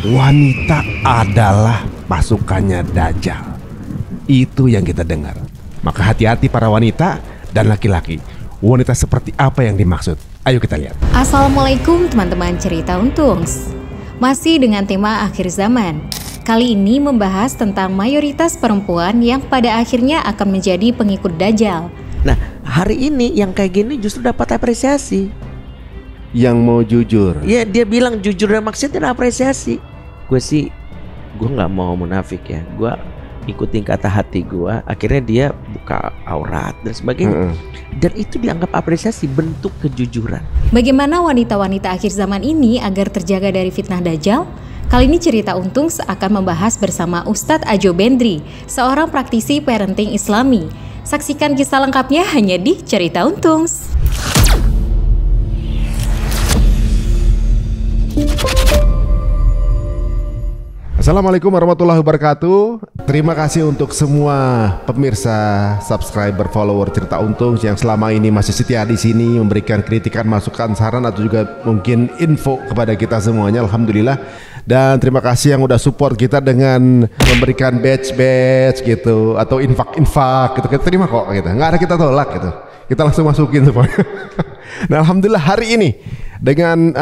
wanita adalah pasukannya Dajjal. Itu yang kita dengar. Maka hati-hati para wanita dan laki-laki. Wanita seperti apa yang dimaksud? Ayo kita lihat. Assalamualaikum teman-teman cerita Untungs. Masih dengan tema akhir zaman. Kali ini membahas tentang mayoritas perempuan yang pada akhirnya akan menjadi pengikut Dajjal. Nah, hari ini yang kayak gini justru dapat apresiasi. Yang mau jujur. Iya, dia bilang jujur dan maksudnya apresiasi. Gue nggak mau munafik ya. Gue ikutin kata hati gue. Akhirnya dia buka aurat dan sebagainya. Dan itu dianggap apresiasi, bentuk kejujuran. Bagaimana wanita-wanita akhir zaman ini agar terjaga dari fitnah Dajjal? Kali ini cerita Untungs akan membahas bersama Ustadz Ajo Bendri, seorang praktisi parenting Islami. Saksikan kisah lengkapnya hanya di Cerita Untungs. Assalamualaikum warahmatullahi wabarakatuh. Terima kasih untuk semua pemirsa, subscriber, follower Cerita Untungs yang selama ini masih setia di sini memberikan kritikan, masukan, saran atau juga mungkin info kepada kita semuanya. Alhamdulillah. Dan terima kasih yang udah support kita dengan memberikan badge gitu atau infak gitu. Kita terima kok gitu. Nggak ada kita tolak gitu. Kita langsung masukin semuanya. Nah, alhamdulillah hari ini dengan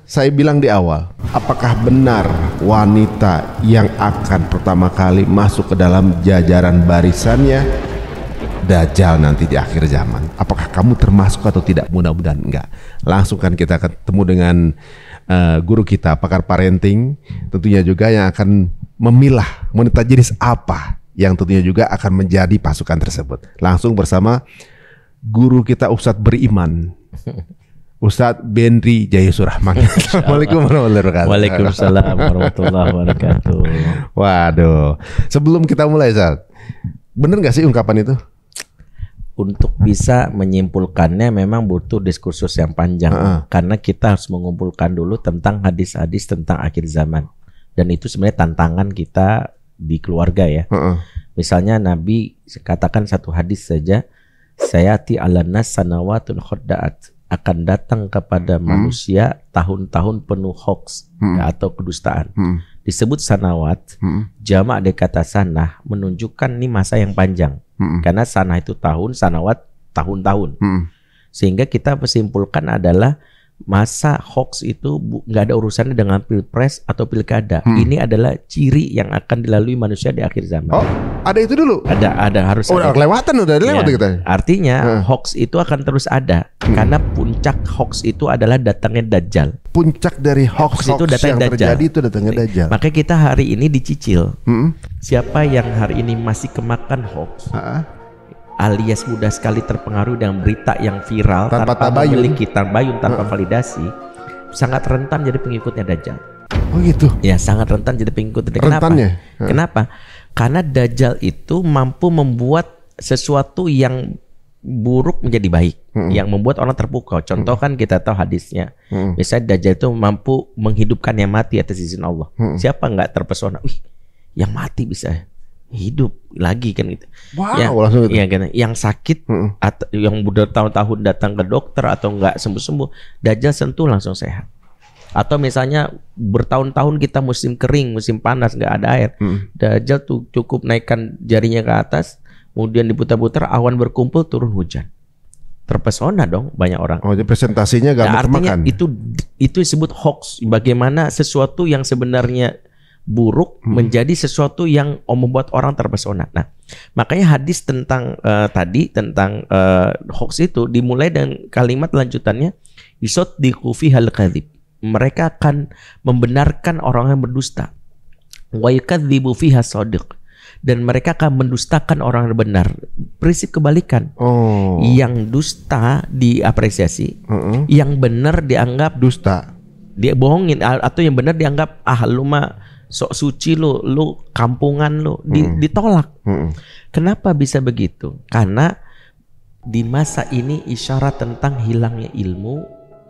saya bilang di awal, apakah benar wanita yang akan pertama kali masuk ke dalam jajaran barisannya Dajjal nanti di akhir zaman? Apakah kamu termasuk atau tidak? Mudah-mudahan enggak. Langsung kan kita ketemu dengan guru kita, pakar parenting, tentunya juga yang akan memilah wanita jenis apa yang tentunya juga akan menjadi pasukan tersebut. Langsung bersama guru kita Ustadz beriman, Ustadz Bendri Jayasurahman. Assalamualaikum warahmatullahi wabarakatuh. Waalaikumsalam warahmatullahi wabarakatuh. Waduh, sebelum kita mulai Ustadz, bener gak sih ungkapan itu? Untuk bisa menyimpulkannya memang butuh diskursus yang panjang. Karena kita harus mengumpulkan dulu tentang hadis-hadis tentang akhir zaman. Dan itu sebenarnya tantangan kita di keluarga ya. Misalnya Nabi katakan satu hadis saja, sayati ala nas sanawatun khadda'at, akan datang kepada manusia tahun-tahun penuh hoax atau kedustaan. Disebut sanawat, jamak dari kata sanah, menunjukkan ini masa yang panjang. Karena sanah itu tahun, sanawat tahun-tahun. Sehingga kita menyimpulkan adalah masa hoax itu nggak ada urusannya dengan pilpres atau pilkada. Ini adalah ciri yang akan dilalui manusia di akhir zaman. Oh, ada itu dulu? Ada harus ada. Kelewatan udah lewat Ya, kita. artinya hoax itu akan terus ada. Karena puncak hoax itu adalah datangnya Dajjal. Puncak dari hoax itu datangnya yang terjadi itu datangnya Dajjal. Makanya kita hari ini dicicil. Siapa yang hari ini masih kemakan hoax, alias mudah sekali terpengaruh dengan berita yang viral tanpa memiliki tabayun, tanpa validasi, sangat rentan jadi pengikutnya Dajjal. Oh gitu? Ya, sangat rentan jadi pengikut. Kenapa? Karena Dajjal itu mampu membuat sesuatu yang buruk menjadi baik, yang membuat orang terpukau. Contoh kan kita tahu hadisnya, misalnya Dajjal itu mampu menghidupkan yang mati atas izin Allah. Siapa nggak terpesona? Wih, yang mati bisa hidup lagi kan gitu. Wow, ya, langsung gitu. Ya, kan, yang sakit atau yang udah tahun-tahun datang ke dokter atau nggak sembuh-sembuh, Dajjal sentuh langsung sehat. Atau misalnya bertahun-tahun kita musim kering, musim panas nggak ada air, Dajjal tuh cukup naikkan jarinya ke atas, kemudian diputar-putar, awan berkumpul, turun hujan. Terpesona dong banyak orang. Oh, jadi presentasinya gambar artinya makan. Itu disebut hoax. Bagaimana sesuatu yang sebenarnya buruk menjadi sesuatu yang membuat orang terpesona. Nah, makanya hadis tentang tentang hoax itu dimulai dengan kalimat lanjutannya, yusaddiqu fihal kadzib. Mereka akan membenarkan orang yang berdusta. Wa yukadzibu fiha shadiq. Dan mereka akan mendustakan orang yang benar. Prinsip kebalikan. Yang dusta diapresiasi, yang benar dianggap dusta. Dia bohongin, atau yang benar dianggap lu mah sok suci, lu kampungan, lu ditolak. Kenapa bisa begitu? Karena di masa ini isyarat tentang hilangnya ilmu,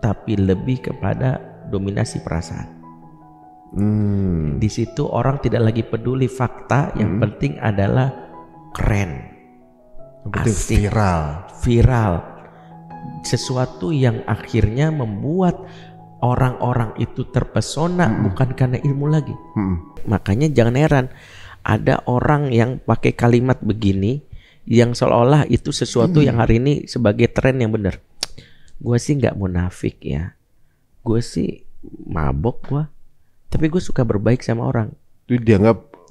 tapi lebih kepada dominasi perasaan. Di situ orang tidak lagi peduli fakta, yang penting adalah keren, asik, viral, sesuatu yang akhirnya membuat orang-orang itu terpesona bukan karena ilmu lagi. Makanya jangan heran ada orang yang pakai kalimat begini yang seolah-olah itu sesuatu yang hari ini sebagai tren yang benar. Gue sih nggak munafik ya, gue sih mabok gue, tapi gue suka berbaik sama orang. Itu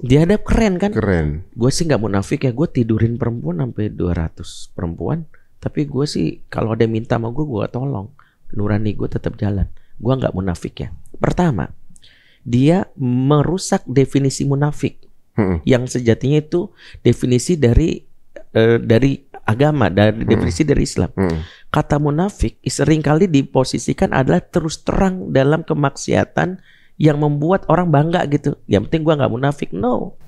dianggap keren kan? Keren. Gue sih nggak munafik ya, gue tidurin perempuan sampai 200 perempuan, tapi gue sih kalau ada yang minta sama gue tolong. Nurani gue tetap jalan. Gue nggak munafik ya. Pertama, dia merusak definisi munafik yang sejatinya itu definisi dari agama, dari definisi dari Islam. Kata munafik seringkali diposisikan adalah terus terang dalam kemaksiatan yang membuat orang bangga gitu. Yang penting gua nggak munafik. No,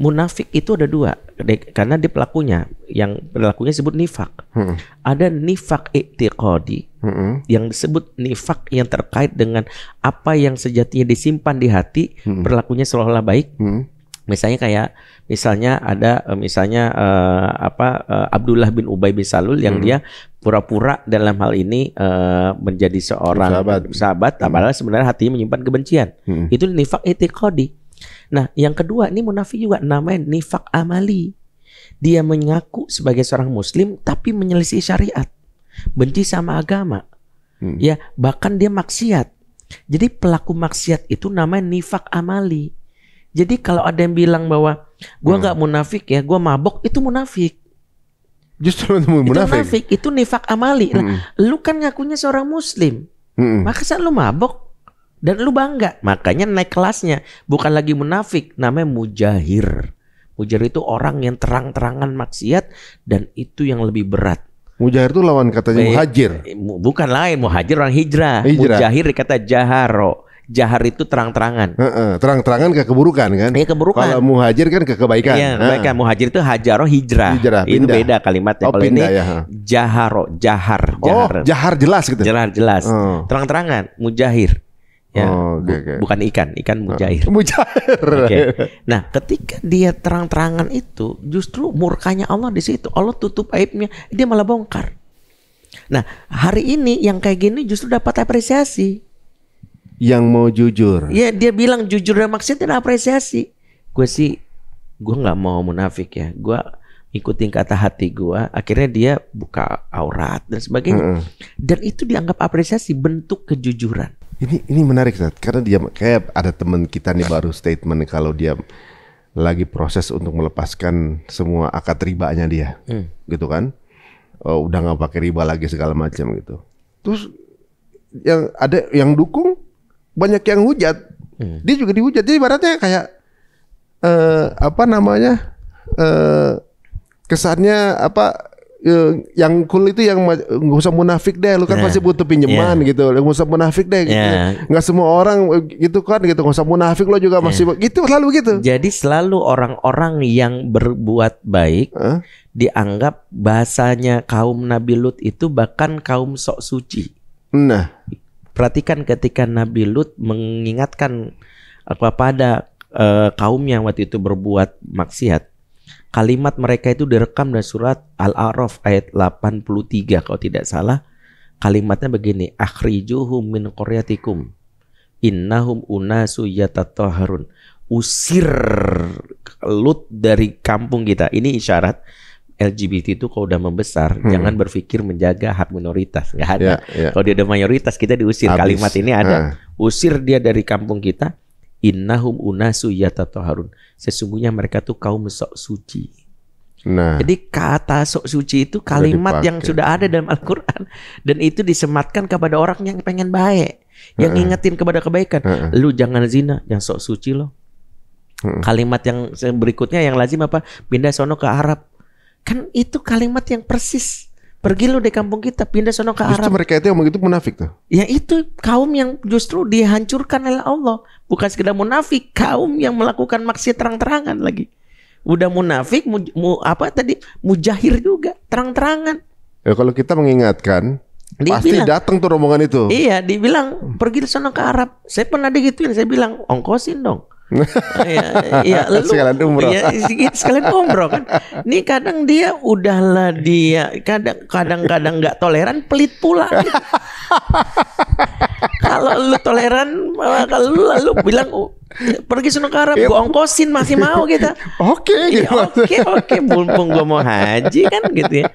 munafik itu ada dua, karena dia pelakunya. Yang pelakunya disebut nifak. Ada nifak i'tiqadi yang disebut nifak yang terkait dengan apa yang sejatinya disimpan di hati, berlakunya seolah-olah baik. Misalnya ada Abdullah bin Ubay bin Salul yang dia pura-pura dalam hal ini menjadi seorang sahabat, padahal sebenarnya hatinya menyimpan kebencian. Itu nifak i'tiqadi. Nah, yang kedua ini munafik juga namanya nifak amali. Dia mengaku sebagai seorang muslim tapi menyelisih syariat, benci sama agama. Ya, bahkan dia maksiat. Jadi pelaku maksiat itu namanya nifak amali. Jadi kalau ada yang bilang bahwa gue nggak munafik ya, gue mabok, itu munafik. Justru munafik. Itu nifak amali. Nah, lu kan ngakunya seorang muslim, maka lu mabok dan lu bangga. Makanya naik kelasnya, bukan lagi munafik, namanya mujahir. Mujahir itu orang yang terang-terangan maksiat, dan itu yang lebih berat. Mujahir itu lawan katanya muhajir. Bukan lain, muhajir orang hijrah. Mujahir dikata jaharo. Jahar itu terang-terangan. Terang-terangan ke keburukan kan? Iya, keburukan. Kalau muhajir kan ke kebaikan. Iya, kebaikan. Muhajir itu hajaro hijrah. Itu beda kalimatnya. Kalau ini jaharo, jahar. Jahar jelas gitu. Jelas. Terang-terangan, mujahir. Ya, bukan ikan mujahir. Mujahir. Nah, ketika dia terang-terangan itu, justru murkanya Allah di situ. Allah tutup aibnya, dia malah bongkar. Nah, hari ini yang kayak gini justru dapat apresiasi. Yang mau jujur. Ya, dia bilang jujur dan maksiat dan apresiasi. Gue nggak mau munafik ya. Gue ikutin kata hati gue. Akhirnya dia buka aurat dan sebagainya. Dan itu dianggap apresiasi, bentuk kejujuran. Ini menarik, Zat. Karena dia kayak ada teman kita nih baru statement kalau dia lagi proses untuk melepaskan semua akad ribanya dia, gitu kan? Udah nggak pakai riba lagi segala macam gitu. Terus yang ada yang dukung, banyak yang hujat, dia juga dihujat. Jadi ibaratnya kayak kesannya yang cool itu yang nggak usah munafik deh, lu kan pasti butuh pinjaman gitu, nggak usah munafik deh, gitu. Nggak semua orang gitu kan, gitu, nggak usah munafik, lo juga masih gitu, selalu gitu. Jadi selalu orang-orang yang berbuat baik dianggap bahasanya kaum Nabi Lut itu bahkan kaum sok suci. Nah, perhatikan ketika Nabi Lut mengingatkan kepada kaumnya waktu itu berbuat maksiat, kalimat mereka itu direkam dari surat Al-A'raf ayat 83 kalau tidak salah. Kalimatnya begini, akhrijuhum min qaryatikum innahum unasu yatatahharun. Usir Lut dari kampung kita. Ini isyarat LGBT itu kalau udah membesar, jangan berpikir menjaga hak minoritas. Nggak ada. Kalau dia ada mayoritas, kita diusir. Habis. Kalimat ini ada. Usir dia dari kampung kita. Innahum unasu yatatahharun. Sesungguhnya mereka tuh kaum sok suci. Nah, jadi kata sok suci itu kalimat yang sudah ada dalam Al-Quran. Dan itu disematkan kepada orang yang pengen baik, yang ingetin kepada kebaikan. Lu jangan zina, yang sok suci lo. Kalimat yang berikutnya yang lazim apa? Pindah sono ke Arab. Kan itu kalimat yang persis. Pergi lu di kampung kita, pindah sono ke Arab. Justru mereka itu yang begitu munafik tuh. Ya itu kaum yang justru dihancurkan oleh Allah. Bukan sekedar munafik, kaum yang melakukan maksiat terang-terangan lagi. Udah munafik, mujahir juga, terang-terangan. Ya kalau kita mengingatkan, pasti datang tuh rombongan itu. Iya, dibilang pergi sono ke Arab. Saya pernah digituin, saya bilang ongkosin dong. Iya, sekalian umroh. Ya, sekalian umroh kan. Nih kadang dia udahlah dia kadang-kadang nggak toleran, pelit pula. Gitu. Kalau lu toleran, kalau lu bilang pergi sono ke Arab, gua ongkosin masih mau kita. Oke, gitu. Oke, mumpung gua mau haji kan gitu ya.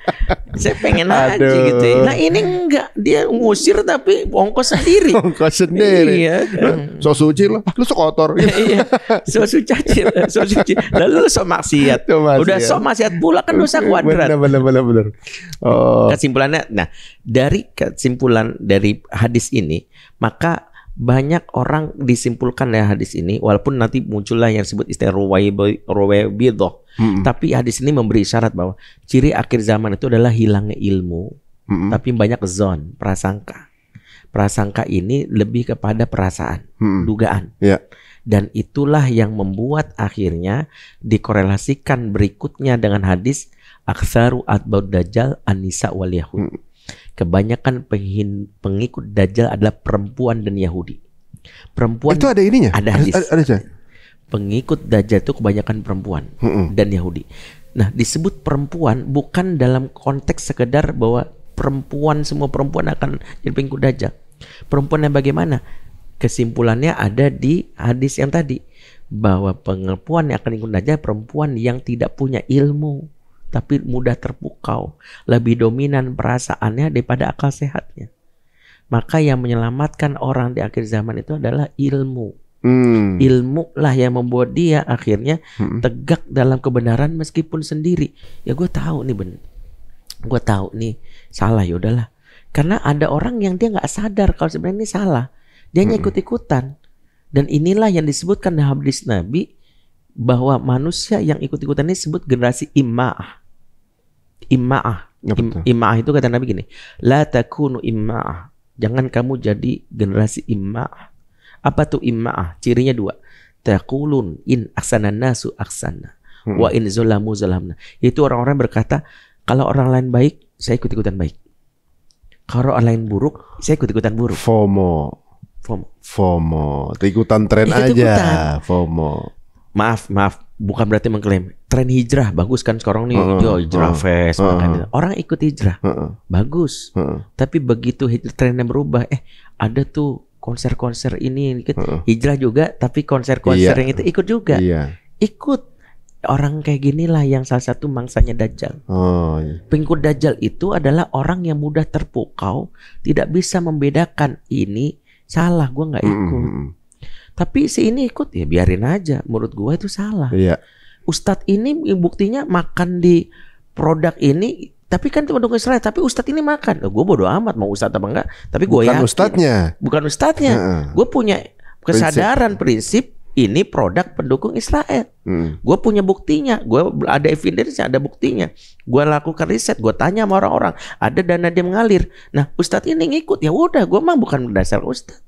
Saya pengen haji gitu ya. Nah ini enggak, dia ngusir tapi ongkos sendiri. Ongkos sendiri. Iya kan. So suci lah, lu so kotor. Iya, so suci. Lalu lu so maksiat. Udah so maksiat pula kan dosa kuadrat. Benar. Oh. Kesimpulannya, nah dari kesimpulan dari hadis ini, maka banyak orang disimpulkan dari hadis ini, walaupun nanti muncullah yang disebut istilah ruwaibidah. Tapi hadis ini memberi isyarat bahwa ciri akhir zaman itu adalah hilangnya ilmu, tapi banyak zon, prasangka. Prasangka ini lebih kepada perasaan, dugaan. Dan itulah yang membuat akhirnya dikorelasikan berikutnya dengan hadis aktsaru atba'ud dajjal an-nisa wal yahud. Kebanyakan pengikut Dajjal adalah perempuan dan Yahudi. Perempuan itu ada ininya? Ada hadis. Ada. Pengikut Dajjal itu kebanyakan perempuan dan Yahudi. Nah, disebut perempuan bukan dalam konteks sekedar bahwa semua perempuan akan jadi pengikut Dajjal. Perempuan yang bagaimana? Kesimpulannya ada di hadis yang tadi, bahwa perempuan yang akan ikut Dajjal perempuan yang tidak punya ilmu, tapi mudah terpukau, lebih dominan perasaannya daripada akal sehatnya. Maka yang menyelamatkan orang di akhir zaman itu adalah ilmu. Ilmu lah yang membuat dia akhirnya tegak dalam kebenaran meskipun sendiri. Ya gue tahu nih gue tahu nih salah, ya udahlah. Karena ada orang yang dia nggak sadar kalau sebenarnya ini salah, dia hanya ikut-ikutan. Dan inilah yang disebutkan dalam hadis Nabi, bahwa manusia yang ikut-ikutan ini disebut generasi imma'ah. Imma'ah itu kata Nabi gini, la takunu imma'ah, jangan kamu jadi generasi imma'ah. Apa tuh imma'ah? Cirinya dua, taqulun in ahsanan nasu ahsana wa in zalamu zalamna. Itu orang-orang berkata, kalau orang lain baik, saya ikut-ikutan baik. Kalau orang lain buruk, saya ikut-ikutan buruk. FOMO. Ikutan tren aja. FOMO. Maaf, bukan berarti mengklaim tren hijrah bagus kan sekarang nih, hijrah fest, makanya orang ikut hijrah, bagus. Tapi begitu trennya berubah, ada tuh konser-konser ini, hijrah juga, tapi konser-konser yang itu ikut juga, ikut. Orang kayak ginilah yang salah satu mangsanya Dajjal. Pengikut Dajjal itu adalah orang yang mudah terpukau, tidak bisa membedakan ini salah, gue nggak ikut. Tapi si ini ikut, ya biarin aja. Menurut gue itu salah. Ustadz ini buktinya makan di produk ini, tapi kan itu pendukung Israel. Tapi ustadz ini makan. Gue bodo amat mau ustadz apa enggak. Tapi gue yakin. Bukan ustadznya. Gue punya kesadaran prinsip ini produk pendukung Israel. Gue punya buktinya. Gue ada evidence-nya, ada buktinya. Gue lakukan riset. Gue tanya sama orang-orang. Ada dana dia mengalir. Nah ustadz ini ngikut. Ya udah, gue mah bukan berdasar ustadz.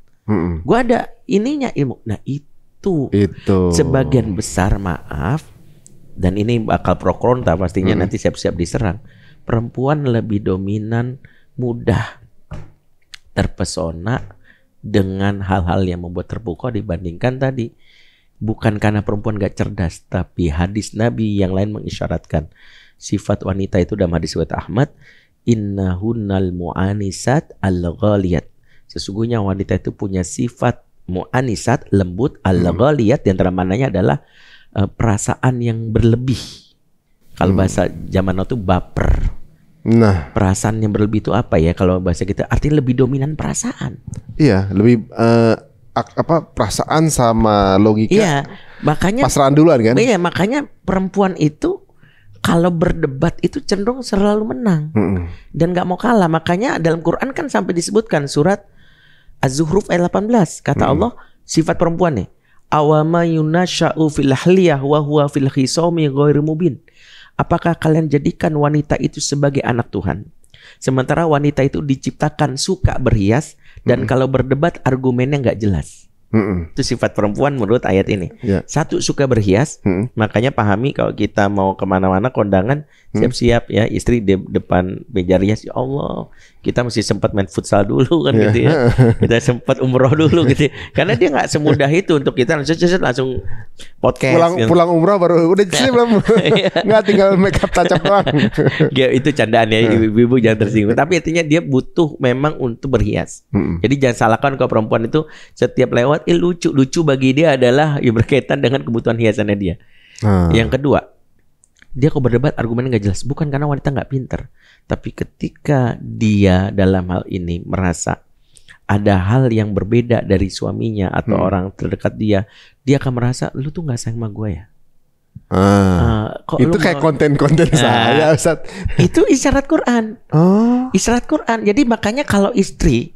Gue ada ininya ilmu. Nah itu sebagian besar, maaf, dan ini bakal pro kontra pastinya, nanti siap-siap diserang. Perempuan lebih dominan, mudah terpesona dengan hal-hal yang membuat terpukau dibandingkan tadi. Bukan karena perempuan gak cerdas, tapi hadis Nabi yang lain mengisyaratkan sifat wanita itu dalam hadis riwayat Ahmad, innahunnal mu'anisat al-ghaliyat. Sesungguhnya wanita itu punya sifat mu'anisat, lembut, al-ghaliyat, di antara mananya adalah perasaan yang berlebih. Kalau bahasa zaman now itu baper. Nah, perasaan yang berlebih itu apa ya? Kalau bahasa kita artinya lebih dominan perasaan. Iya, lebih perasaan sama logika. Iya, makanya pasraan duluan kan? Iya, makanya perempuan itu kalau berdebat itu cenderung selalu menang dan nggak mau kalah. Makanya dalam Quran kan sampai disebutkan surat Az-Zukhruf ayat 18, kata Allah sifat perempuan nih, awama yunasha'u fil ahliyah wa huwa fil khisami ghairu mubin. Apakah kalian jadikan wanita itu sebagai anak Tuhan, sementara wanita itu diciptakan suka berhias dan kalau berdebat argumennya nggak jelas. Itu sifat perempuan menurut ayat ini. Satu, suka berhias. Makanya pahami kalau kita mau kemana-mana kondangan, siap-siap ya, istri di depan meja rias, ya Allah, kita mesti sempat main futsal dulu kan gitu ya, kita sempat umroh dulu gitu, karena dia nggak semudah itu untuk kita langsung podcast. Pulang umroh baru udah sih belum, nggak tinggal make up touch up doang. Ya, itu candaan ya, ibu-ibu jangan tersinggung. Tapi artinya dia butuh memang untuk berhias. Jadi jangan salahkan kalau perempuan itu setiap lewat lucu bagi dia adalah ya berkaitan dengan kebutuhan hiasannya dia. Yang kedua, dia kok berdebat argumennya nggak jelas, bukan karena wanita nggak pinter, tapi ketika dia dalam hal ini merasa ada hal yang berbeda dari suaminya atau orang terdekat dia akan merasa lu tuh nggak sayang sama gue ya. Kok itu kayak konten-konten saya, Ustaz. Itu isyarat Quran. Isyarat Quran. Jadi makanya kalau istri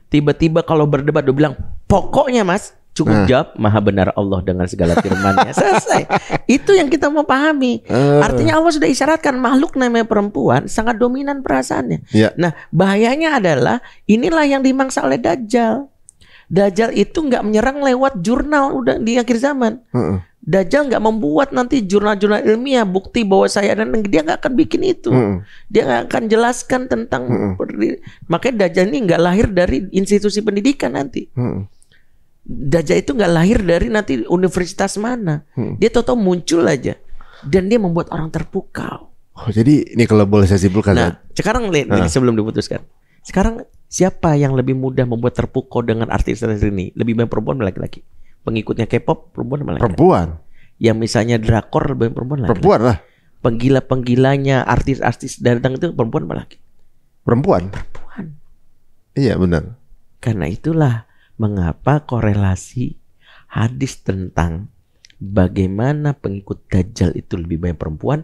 tiba-tiba kalau berdebat dia bilang, pokoknya mas, cukup jawab maha benar Allah dengan segala firman-Nya. Selesai. Itu yang kita mau pahami. Artinya Allah sudah isyaratkan makhluk namanya perempuan sangat dominan perasaannya. Nah, bahayanya adalah inilah yang dimangsa oleh Dajjal. Dajjal itu nggak menyerang lewat jurnal udah di akhir zaman. Dajjal nggak membuat nanti jurnal-jurnal ilmiah bukti bahwa saya dan dia nggak akan bikin itu. Dia nggak akan jelaskan tentang makanya Dajjal ini nggak lahir dari institusi pendidikan nanti. Dajjal itu nggak lahir dari nanti universitas mana. Dia tahu-tahu muncul aja dan dia membuat orang terpukau. Jadi ini kalau boleh saya simpulkan. Nah, sekarang ini sebelum diputuskan. Sekarang siapa yang lebih mudah membuat terpukau dengan artis-artis ini? Lebih banyak perempuan atau laki-laki? Pengikutnya K-pop perempuan atau laki-laki? Perempuan. Yang misalnya drakor lebih banyak perempuan laki-laki? Perempuan lah. Penggila-penggilanya artis-artis datang itu perempuan atau laki? Perempuan. Iya benar. Karena itulah mengapa korelasi hadis tentang bagaimana pengikut Dajjal itu lebih banyak perempuan,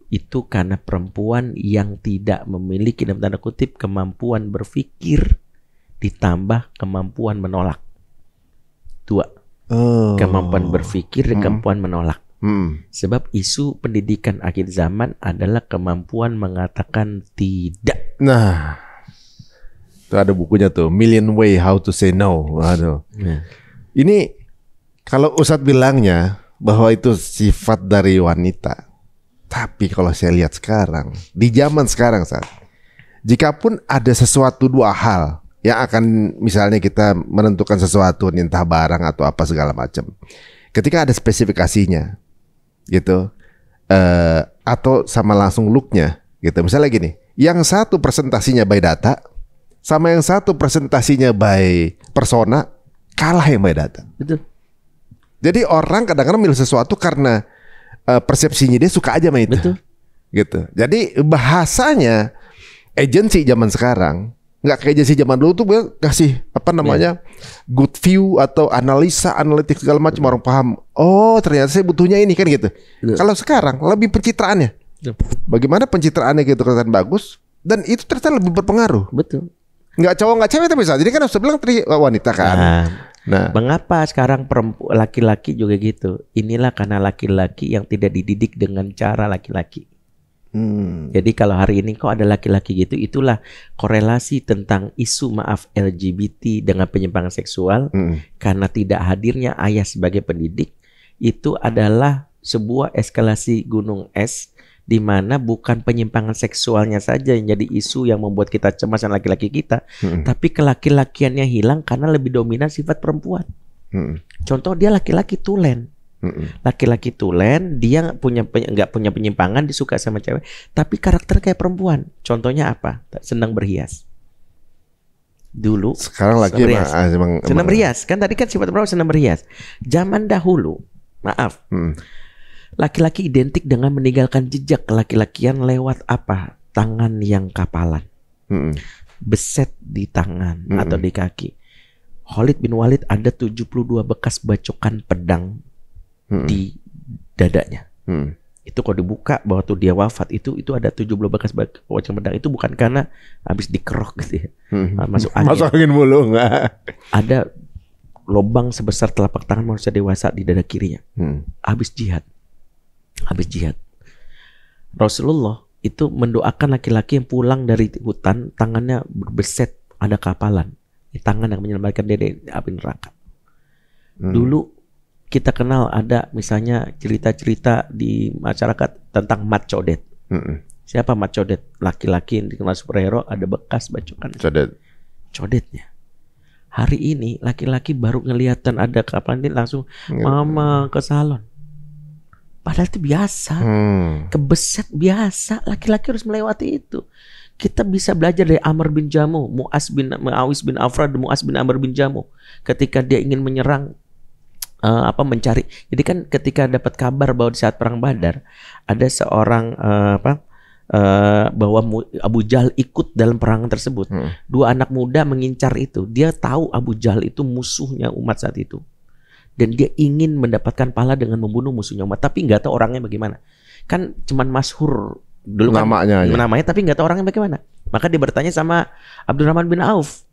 itu karena perempuan yang tidak memiliki dalam tanda kutip kemampuan berpikir ditambah kemampuan menolak. Dua. Kemampuan berpikir dan kemampuan menolak. Sebab isu pendidikan akhir zaman adalah kemampuan mengatakan tidak. Nah, itu ada bukunya tuh, Million Way How to Say No. Aduh. Ini kalau Ustadz bilangnya bahwa itu sifat dari wanita, tapi kalau saya lihat sekarang di zaman sekarang, Ustadz, jikapun ada sesuatu dua hal yang akan misalnya kita menentukan sesuatu, entah barang atau apa segala macam, ketika ada spesifikasinya, gitu, atau sama langsung looknya, gitu. Misalnya gini, yang satu presentasinya by data, sama yang satu presentasinya by persona, kalah yang by data. Betul. Jadi orang kadang-kadang milih sesuatu karena persepsinya dia suka aja sama itu. Betul. Gitu. Jadi bahasanya agensi zaman sekarang nggak kayak agensi zaman dulu tuh kasih apa namanya good view atau analitik segala macam, orang paham. Oh ternyata saya butuhnya ini kan gitu. Kalau sekarang lebih pencitraannya. Bagaimana pencitraannya gitu kelihatan bagus dan itu ternyata lebih berpengaruh. Betul. Nggak cowok nggak cewek tapi bisa. Jadi kan harus bilang wanita kan. Nah, mengapa sekarang laki-laki juga gitu? Inilah karena laki-laki yang tidak dididik dengan cara laki-laki. Jadi kalau hari ini kok ada laki-laki gitu, itulah korelasi tentang isu LGBT dengan penyimpangan seksual. Karena tidak hadirnya ayah sebagai pendidik, itu adalah sebuah eskalasi gunung es, di mana bukan penyimpangan seksualnya saja yang jadi isu yang membuat kita cemas dan laki-laki kita, tapi kelaki-lakiannya hilang karena lebih dominan sifat perempuan. Contoh dia laki-laki tulen. Laki-laki tulen, dia nggak punya penyimpangan, disuka sama cewek, tapi karakter kayak perempuan. Contohnya apa? Senang berhias. Dulu sekarang lagi emang senang berhias. Kan tadi kan sifat perempuan senang berhias. Zaman dahulu, maaf, laki-laki identik dengan meninggalkan jejak kelaki-lakian lewat apa? Tangan yang kapalan, beset di tangan atau di kaki. Khalid bin Walid ada 72 bekas bacokan pedang di dadanya. Itu kalau dibuka bahwa tuh dia wafat, itu ada 70 bekas bacokan pedang. Itu bukan karena habis dikerok gitu ya. Masuk angin mulu enggak. Ada lubang sebesar telapak tangan manusia dewasa di dada kirinya. Habis jihad. Rasulullah itu mendoakan laki-laki yang pulang dari hutan, tangannya berbeset ada kapalan. Tangan yang menyelamatkan dari api neraka. Dulu kita kenal ada misalnya cerita-cerita di masyarakat tentang mat codet. Siapa Mat Codet? Laki-laki yang dikenal superhero ada bekas bacokan. Codetnya. Hari ini laki-laki baru ngeliatan ada kapan dia langsung mama ke salon. Padahal itu biasa. Kebeset biasa. Laki-laki harus melewati itu. Kita bisa belajar dari Amr bin Jamuh, Muawis bin Afra dan Mu'az bin Amr bin Jamuh. Ketika dia ingin menyerang mencari. Jadi kan ketika dapat kabar bahwa di saat perang Badar ada seorang bahwa Abu Jahal ikut dalam perang tersebut. Dua anak muda mengincar itu. Dia tahu Abu Jahal itu musuhnya umat saat itu. Dan dia ingin mendapatkan pahala dengan membunuh musuhnya umat. Tapi nggak tahu orangnya bagaimana. Kan cuman masyhur dulu kan namanya tapi nggak tahu orangnya bagaimana. Maka dia bertanya sama Abdurrahman bin Auf.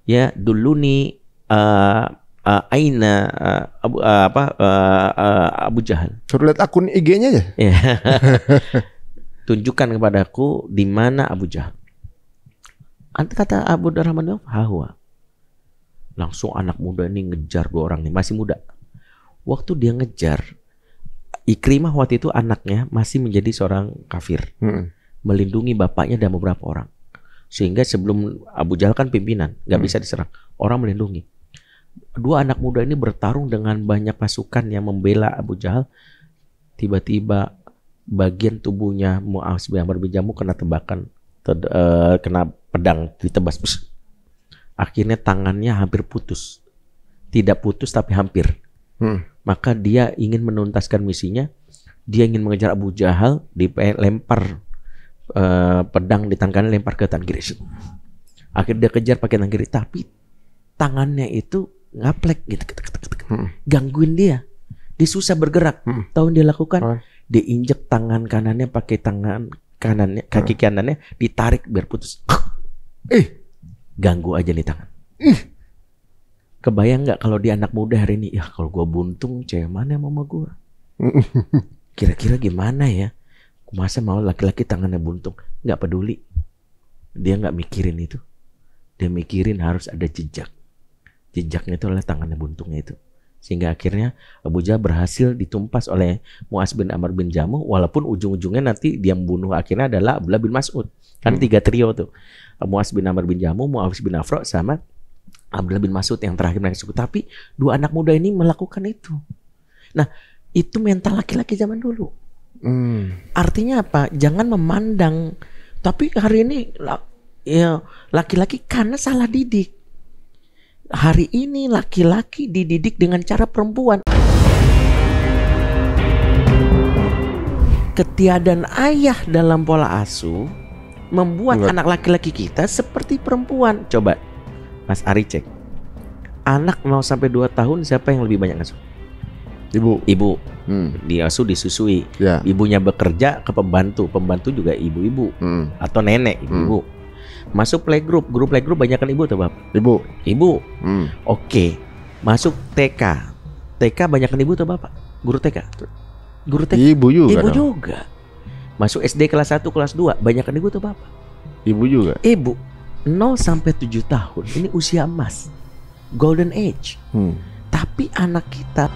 Ya, duluni aina Abu Jahal. Suruh lihat akun IG-nya aja. Tunjukkan kepadaku di mana Abu Jahal. Kata Abdurrahman bin Auf, hawa. Langsung anak muda ini ngejar dua orang ini, masih muda. Waktu dia ngejar, Ikrimah waktu itu anaknya masih menjadi seorang kafir, melindungi bapaknya dan beberapa orang. Sehingga sebelum Abu Jahal kan pimpinan, nggak bisa diserang, orang melindungi. Dua anak muda ini bertarung dengan banyak pasukan yang membela Abu Jahal. Tiba-tiba bagian tubuhnya Mu'az bin Amr bin Jamuh kena tebakan, kena pedang ditebas. Akhirnya tangannya hampir putus. Tidak putus tapi hampir. Maka dia ingin menuntaskan misinya. Dia ingin mengejar Abu Jahal, dilempar pedang di tangannya, lempar ke tangan kiri. Akhirnya dia kejar pakai tangan kiri, tapi tangannya itu ngaplek gitu. Gangguin dia. Dia susah bergerak. Tahu yang dia lakukan? Dia injek tangan kanannya pakai tangan kanannya, kaki kanannya ditarik biar putus. Ganggu aja nih tangan. Kebayang nggak kalau dia anak muda hari ini? Ya kalau gue buntung, cewek mana mama gue? Kira-kira gimana ya? Masa mau laki-laki tangannya buntung? Nggak peduli. Dia nggak mikirin itu. Dia mikirin harus ada jejak. Jejaknya itu adalah tangannya buntungnya itu. Sehingga akhirnya Abu Jahal berhasil ditumpas oleh Mu'az bin Amr bin Jamuh. Walaupun ujung-ujungnya nanti dia membunuh akhirnya adalah Abdullah bin Mas'ud. Kan 3 trio tuh. Mu'az bin Amr bin Jamuh, Muawis bin Afra, sama Abdullah bin Mas'ud yang terakhir mereka sebut. Tapi dua anak muda ini melakukan itu. Nah, itu mental laki-laki zaman dulu. Artinya apa? Jangan memandang. Tapi hari ini ya laki-laki karena salah didik. Hari ini laki-laki dididik dengan cara perempuan. Ketiadaan ayah dalam pola asuh membuat anak laki-laki kita seperti perempuan. Coba Mas Ari cek. Anak 0 sampai 2 tahun siapa yang lebih banyak ngasuh? Ibu. Diasuh, disusui. Ibunya bekerja ke pembantu. Pembantu juga ibu-ibu atau nenek ibu-ibu. Masuk playgroup. Grup playgroup banyakan ibu atau bapak? Ibu. Oke. Masuk TK. TK banyakan ibu atau bapak? Guru TK. Ibu juga. Ibu juga. Masuk SD kelas 1, kelas 2 banyakan ibu atau bapak? Ibu juga. Ibu. 0 sampai 7 tahun ini usia emas, golden age. Tapi anak kita